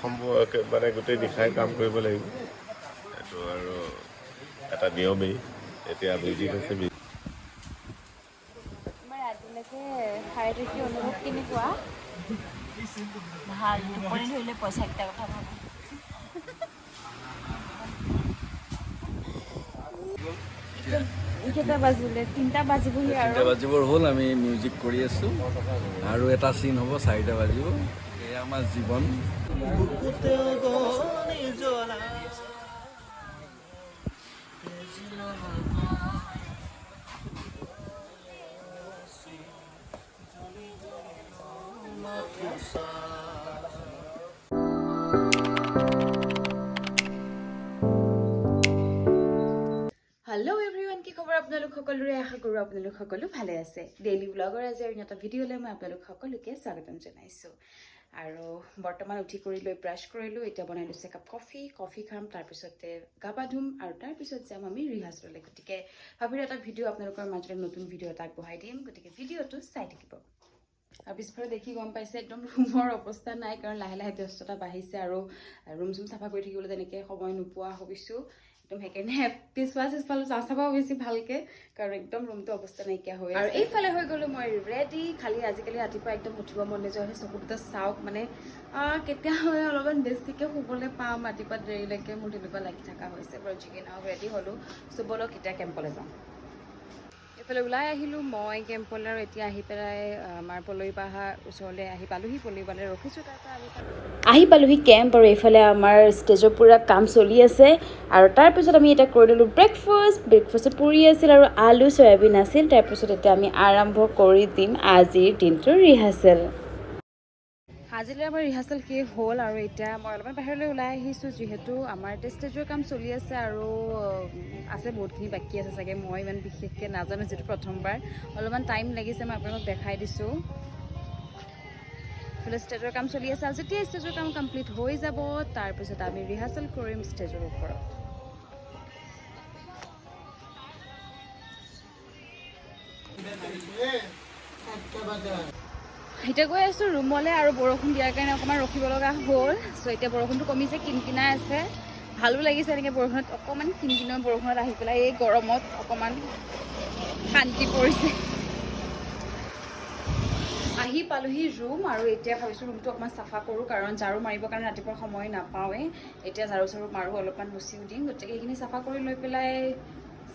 মানে গোটেই নিশাই কাম কৰিব লাগিব এইটো আৰু এটা নিয়মেই এতিয়া মিউজিক হৈছে তোমাৰ ৰাতিলৈকে শাৰীৰিক অনুভৱ কেনেকুৱা ভাল টোপনি ধৰিলে পইচা কেইটা কথা ভাবো কেইটা বাজিলে 3টা বাজিবহি আৰু 3টা বাজিবৰ হ'ল আমি মিউজিক কৰি আছোঁ আৰু এটা চিন হ'ব 4টা বাজিব এয়া আমাৰ জীৱন হেল্ল' এভৰিৱান কি খবৰ আপোনালোক সকলোৰে আশা কৰোঁ আপোনালোক সকলো ভালে আছে ডেইলি ব্লগৰ আজি আৰু এটা ভিডিঅ'লৈ মই আপোনালোক সকলোকে স্বাগতম জনাইছোঁ আৰু বৰ্তমান উঠি কৰি লৈ ব্ৰাছ কৰিলোঁ এতিয়া বনাই লৈছোঁ একাপ কফি খাম তাৰপিছতে গা পা ধুম আৰু তাৰপিছত যাম আমি ৰিহাৰ্চেললৈ গতিকে ভাবিলোঁ এটা ভিডিঅ' আপোনালোকৰ মাজতে নতুন ভিডিঅ' এটা আগবঢ়াই দিম গতিকে ভিডিঅ'টো চাই থাকিব আৰু পিছফালে দেখি গম পাইছে একদম ৰুমৰ অৱস্থা নাই কাৰণ লাহে লাহে ব্যস্ততা বাঢ়িছে আৰু ৰুম চুম চাফা কৰি থাকিবলৈ তেনেকৈ সময় নোপোৱা হৈছোঁ একদম সেইকাৰণে পিছফালে চাফাও বেছি ভালকৈ কাৰণ একদম ৰুমটো অৱস্থা নাইকিয়া হৈ আৰু এইফালে হৈ গ'লোঁ মই ৰেডি খালি আজিকালি ৰাতিপুৱা একদম উঠিব মন নোযোৱা হৈ চকু দুটা চাওক মানে কেতিয়া হয় অলপমান বেছিকৈ শুবলৈ পাম ৰাতিপুৱা দেৰিলৈকে মোৰ তেনেকুৱা লাগি থকা হৈছে বাৰু যিকি নহওক ৰেডি হ'লোঁ চ' ব'লক এতিয়া কেম্পলৈ যাওঁ এইফালে ওলাই আহিলোঁ মই কেম্পলৈ আৰু এতিয়া আহি পেলাই আমাৰ পলৰিপাহাৰ ওচৰলৈ আহি পালোহি পলৰিপালৈ ৰখিছোঁ আহি পালোহি কেম্প আৰু এইফালে আমাৰ ষ্টেজৰ পূৰা কাম চলি আছে আৰু তাৰপিছত আমি এতিয়া কৰি দিলোঁ ব্ৰেকফাষ্টত পুৰি আছিল আৰু আলু চয়াবিন আছিল তাৰপিছত এতিয়া আমি আৰম্ভ কৰি দিম আজিৰ দিনটোৰ ৰিহাৰ্চেল আজিলৈ আমাৰ ৰিহাৰ্চেল শেষ হ'ল আৰু এতিয়া মই অলপমান বাহিৰলৈ ওলাই আহিছোঁ যিহেতু আমাৰ এতিয়া ষ্টেজৰ কাম চলি আছে আৰু আছে বহুতখিনি বাকী আছে চাগে মই ইমান বিশেষকৈ নাজানো যিহেতু প্ৰথমবাৰ অলপমান টাইম লাগিছে মই আপোনালোকক দেখাই দিছোঁ এইফালে ষ্টেজৰ কাম চলি আছে আৰু যেতিয়া ষ্টেজৰ কাম কমপ্লিট হৈ যাব তাৰপিছত আমি ৰিহাৰ্চেল কৰিম ষ্টেজৰ ওপৰত এতিয়া গৈ আছোঁ ৰুমলৈ আৰু বৰষুণ দিয়াৰ কাৰণে অকণমান ৰখিব লগা হ'ল চ' এতিয়া বৰষুণটো কমিছে কিনকিনাই আছে ভালো লাগিছে এনেকৈ বৰষুণত অকণমান কিনকিনৰ বৰষুণত আহি পেলাই এই গৰমত অকণমান শান্তি পৰিছে আহি পালোহি ৰুম আৰু এতিয়া ভাবিছোঁ ৰুমটো অকণমান চাফা কৰোঁ কাৰণ ঝাৰু মাৰিবৰ কাৰণে ৰাতিপুৱা সময় নাপাওঁৱেই এতিয়া ঝাৰু চাৰু মাৰোঁ অলপমান মুচিও দিম গতিকে সেইখিনি চাফা কৰি লৈ পেলাই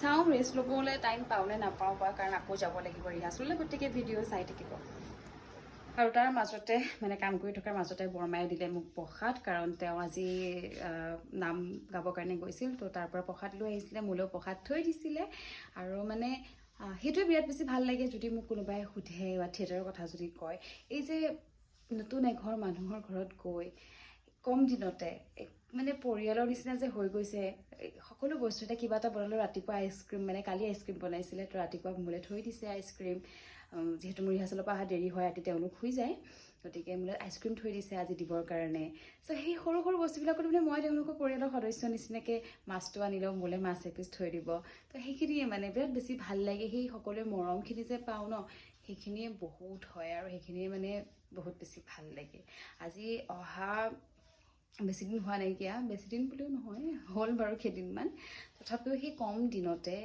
চাওঁ ৰেষ্ট ল'বলৈ টাইম পাওঁ নে নাপাওঁ বা কাৰণ আকৌ যাব লাগিব ৰিহাৰ্চেললৈ গতিকে ভিডিঅ' চাই থাকিব আৰু তাৰ মাজতে মানে কাম কৰি থকাৰ মাজতে বৰমায়ে দিলে মোক প্ৰসাদ কাৰণ তেওঁ আজি নাম গাবৰ কাৰণে গৈছিল তো তাৰ পৰা প্ৰসাদ লৈ আহিছিলে মোলৈও প্ৰসাদ থৈ দিছিলে আৰু মানে সেইটোৱে বিৰাট বেছি ভাল লাগে যদি মোক কোনোবাই সোধে বা থিয়েটাৰৰ কথা যদি কয় এই যে নতুন এঘৰ মানুহৰ ঘৰত গৈ কম দিনতে মানে পৰিয়ালৰ নিচিনা যে হৈ গৈছে সকলো বস্তু এটা কিবা এটা বনালোঁ ৰাতিপুৱা আইচক্ৰীম মানে কালি আইচক্ৰীম বনাইছিলে তো ৰাতিপুৱা মোলৈ থৈ দিছে আইচক্ৰীম যিহেতু মোৰ ৰিহাৰ্চেলৰ পৰা অহা দেৰি হয় ৰাতি তেওঁলোক শুই যায় গতিকে মোলৈ আইচক্ৰীম থৈ দিছে আজি দিবৰ কাৰণে চ' সেই সৰু সৰু বস্তুবিলাকত মানে মই তেওঁলোকৰ পৰিয়ালৰ সদস্য নিচিনাকৈ মাছটো আনিলেও মোলৈ মাছ এপিচ থৈ দিব তো সেইখিনিয়ে মানে বিৰাট বেছি ভাল লাগে সেই সকলোৱে মৰমখিনি যে পাওঁ ন সেইখিনিয়ে বহুত হয় আৰু সেইখিনিয়ে মানে বহুত বেছি ভাল লাগে আজি অহা বেছিদিন হোৱা নাইকিয়া বেছিদিন বুলিও নহয় হ'ল বাৰু কেইদিনমান তথাপিও সেই কম দিনতে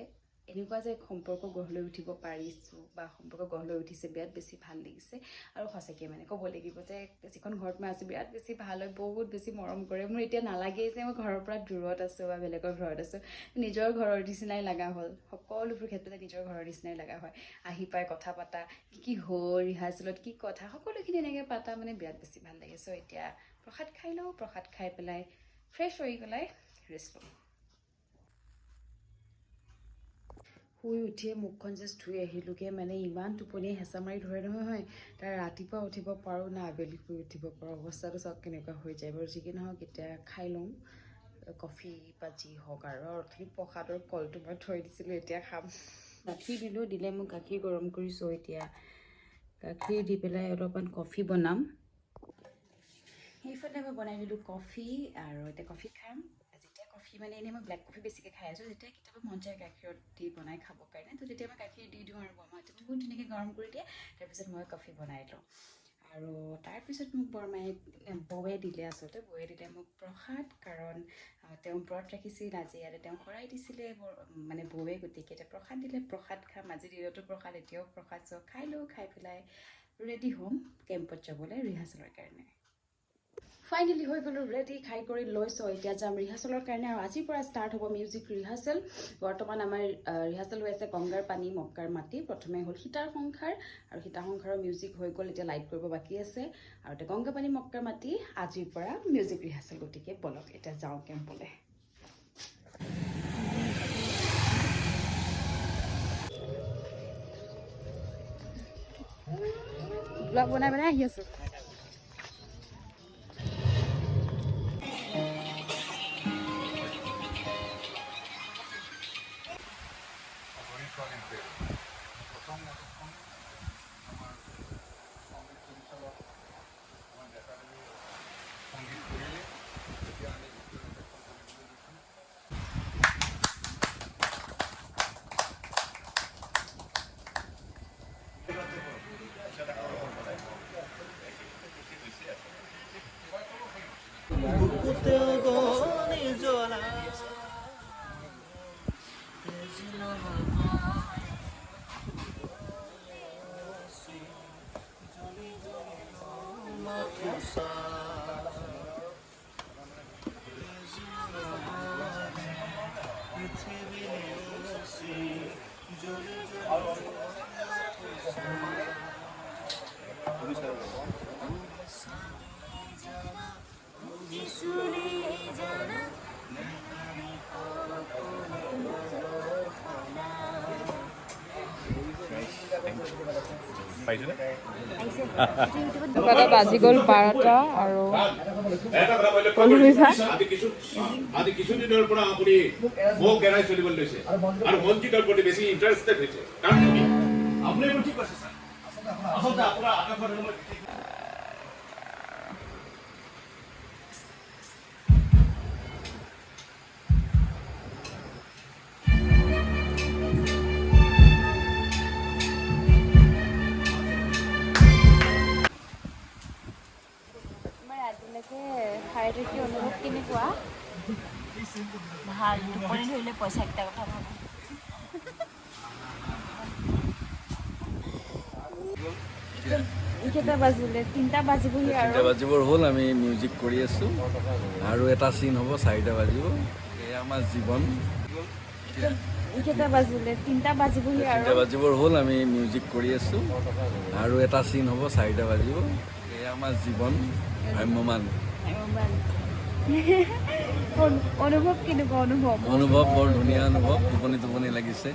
এনেকুৱা যে সম্পৰ্ক গঢ় লৈ উঠিব পাৰিছোঁ বা সম্পৰ্ক গঢ় লৈ উঠিছে বিৰাট বেছি ভাল লাগিছে আৰু সঁচাকৈ মানে ক'ব লাগিব যে যিখন ঘৰত মই আছোঁ বিৰাট বেছি ভাল হয় বহুত বেছি মৰম কৰে মোৰ এতিয়া নালাগেই যে মই ঘৰৰ পৰা দূৰত আছোঁ বা বেলেগৰ ঘৰত আছোঁ নিজৰ ঘৰৰ নিচিনাই লগা হ'ল সকলোবোৰ ক্ষেত্ৰতে নিজৰ ঘৰৰ নিচিনাই লগা হয় আহি পাই কথা পতা কি হ'ল ৰিহাৰ্চেলত কি কথা সকলোখিনি এনেকৈ পতা মানে বিৰাট বেছি ভাল লাগে চ' এতিয়া প্ৰসাদ খাই লওঁ প্ৰসাদ খাই পেলাই ফ্ৰেছ হৈ পেলাই ৰেষ্ট লওঁ শুই উঠিয়ে মুখখন জাষ্ট ধুই আহিলোঁগৈ মানে ইমান টোপনিয়ে হেঁচা মাৰি ধৰে নহয় তাৰ ৰাতিপুৱা উঠিব পাৰোঁ না আবেলি শুই উঠিব পাৰোঁ অৱস্থাটো চাওক কেনেকুৱা হৈ যায় বাৰু যি কি নহওক এতিয়া খাই লওঁ কফি বা যি হওক আৰু অথনি প্ৰসাদৰ কলটো মই থৈ দিছিলোঁ এতিয়া খাম গাখীৰ দিলোঁ দিলে মোক গাখীৰ গৰম কৰিছোঁ এতিয়া গাখীৰ দি পেলাই অলপমান কফি বনাম সেইফালে মই বনাই দিলোঁ কফি আৰু এতিয়া কফি খাম যেতিয়া কফি মানে এনেই মই ব্লেক কফি বেছিকৈ খাই আছোঁ যেতিয়া কেতিয়াবা মন যায় গাখীৰত দি বনাই খাবৰ কাৰণে তো তেতিয়া মই গাখীৰ দি দিওঁ আৰু বৰমাহঁতে বহুত ধুনীয়াকৈ গৰম কৰি দিয়ে তাৰপিছত মই কফি বনাই লওঁ আৰু তাৰপিছত মোক বৰমায়ে বৌৱে দিলে, আচলতে বৌৱে দিলে মোক প্ৰসাদ, কাৰণ তেওঁ ব্ৰত ৰাখিছিল, আজি ইয়াতে তেওঁ শৰাই দিছিলে মানে বৌৱে, গতিকে এতিয়া প্ৰসাদ দিলে, প্ৰসাদ খাম, আজি দিনতো প্ৰসাদ, এতিয়াও প্ৰসাদ, চ' খাই লওঁ, খাই পেলাই ৰেডি হ'ম কেম্পত যাবলৈ ৰিহাৰ্চেলৰ কাৰণে। ফাইনেলি হৈ গ'লোঁ ৰেডি, খাই কৰি লৈছোঁ, এতিয়া যাম ৰিহাৰ্চেলৰ কাৰণে। আৰু আজিৰ পৰা ষ্টাৰ্ট হ'ব মিউজিক ৰিহাৰ্চেল। বৰ্তমান আমাৰ ৰিহাৰ্চেল হৈ আছে গংগাৰ পানী মক্কাৰ মাটি। প্ৰথমে হ'ল সীতাৰ সংসাৰ, আৰু সীতাৰ সংসাৰৰ মিউজিক হৈ গ'ল, এতিয়া লাইট কৰিব বাকী আছে। আৰু এতিয়া গংগা পানী মক্কাৰ মাটি, আজিৰ পৰা মিউজিক ৰিহাৰ্চেল। গতিকে ব'লক এতিয়া যাওঁ কেম্পলৈ। ব্লগ বনাই বনাই আহি আছোঁ। বাজি গ'ল 12টা আৰু কিছুদিনৰ পৰা আপুনি মোক এৰাই চলিবলৈ লৈছে আৰু মঞ্জিতৰ প্ৰতি বেছি ইণ্টাৰেষ্টেড হৈছে। আপুনি ঠিক আছে ছাৰ, আচলতে আপোনাৰ খাই থাকি অনুভৱ কেনেকুৱা? ভাল, টোপনি ধৰিলে পইচা কেইটা কথা ভাবোঁ। কেইটা বাজিলে? 3টা বাজিবহি আৰু 3টা বাজিবৰ হ'ল, আমি মিউজিক কৰি আছোঁ আৰু এটা চিন হ'ব 4টা বাজিব। এয়া আমাৰ জীৱন। কেইটা বাজিলে? 3টা বাজিবহি আৰু 3টা বাজিবৰ হ'ল, আমি মিউজিক কৰি আছোঁ আৰু এটা চিন হ'ব 4টা বাজিব। এয়া আমাৰ জীৱন ভ্ৰাম্যমান। অনুভৱ কেনেকুৱা? অনুভৱ বৰ ধুনীয়া অনুভৱ। টোপনি লাগিছে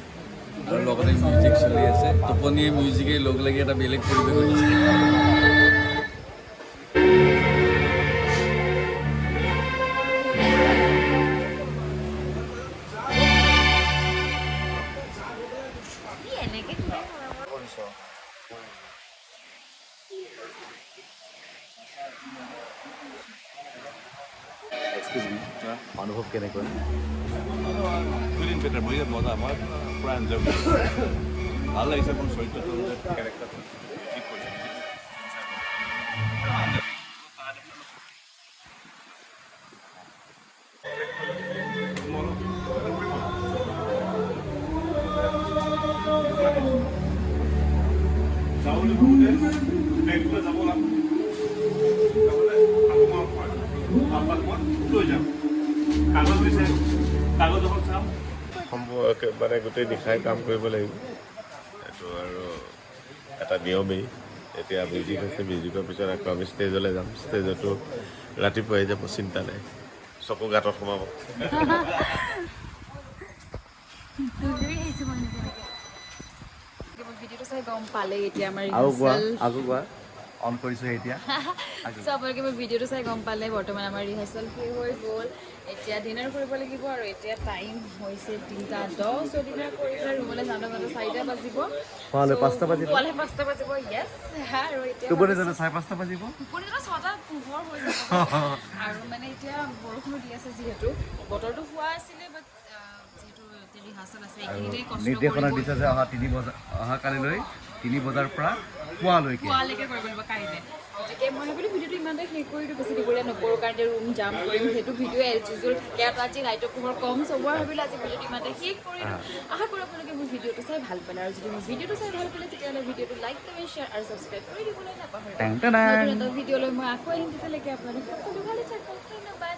আৰু লগতে মিউজিক চলি আছে। টোপনিয়ে মিউজিকে লগ লাগি এটা বেলেগ পৰিৱেশ হৈছে। অনুভৱ কেনেকুৱা? মজা, মই পুৰা এনজয় কৰিছোঁ। ভাল লাগিছে মোৰ চৰিত্ৰটো, কেৰেক্টাৰটো মানে গোটেই নিশাই কাম কৰিব লাগিব, এইটো আৰু এটা নিয়মেই। এতিয়া মিউজিক আছে, মিউজিকৰ পিছত আকৌ আমি ষ্টেজলৈ যাম। ষ্টেজতো ৰাতিপুৱাই যাব, চিন্তা নাই, চকু গাঁতত সোমাব। ভিডিঅ'টো চাই গম পালে এতিয়া আমাৰ অন কৰিছোঁ এতিয়া। আপোনালোকে মোৰ ভিডিঅ'টো চাই গম পালে বৰ্তমান আমাৰ ৰিহাৰ্চেল শেষ হৈ গ'ল। এতিয়া ডিনাৰ কৰিব লাগিব আৰু এতিয়া টাইম হৈছে 3:10। চ' ডিনাৰ কৰি পেলাই ৰুমলৈ যাওঁতে 4টা বাজিব। পুৱালে 5টা বাজিব। য়েছ। আৰু এতিয়া টোপনি 5:30 বাজিব। টোপনিটো 6টা পোহৰ হৈ যাব। আৰু মানে এতিয়া বৰষুণো দি আছে, যিহেতু বতৰটো হোৱা আছিলে, বাট যিহেতু ৰিহাৰ্চেল আছে এইখিনিতে কষ্ট দিছে যে অহা 3 বজাৰ, অহা কালিলৈ 3 বজাৰ পৰা পুৱালৈকে কৰিব লাগিব কাইলৈ। গতিকে মই ভাবিলোঁ ভিডিঅ'টো ইমানতে শেষ কৰি দিওঁ, বেছি দীঘলীয়া নকৰোঁ কাৰণ এতিয়া ৰুম জাম কৰিম, সেইটো ভিডিঅ' এজ ইউজুৱেল থাকে আৰু আজি লাইটৰ পোহৰ কম চবৰে ভাবিলোঁ আজি ভিডিঅ'টো ইমানতে শেষ কৰি দিওঁ। আশা কৰোঁ আপোনালোকে মোৰ ভিডিঅ'টো চাই ভাল পালে, আৰু যদি মোৰ ভিডিঅ'টো চাই ভাল পালে তেতিয়াহ'লে ভিডিঅ'টো লাইক কমেণ্ট শ্বেয়াৰ আৰু ছাবস্ক্ৰাইব কৰি দিবলৈ নাপাহৰিব। নতুন এটা ভিডিঅ' লৈ মই আকৌ আহিম, তেতিয়ালৈকে আপোনালোকে সকলো ভালে থাকক, ধন্যবাদ।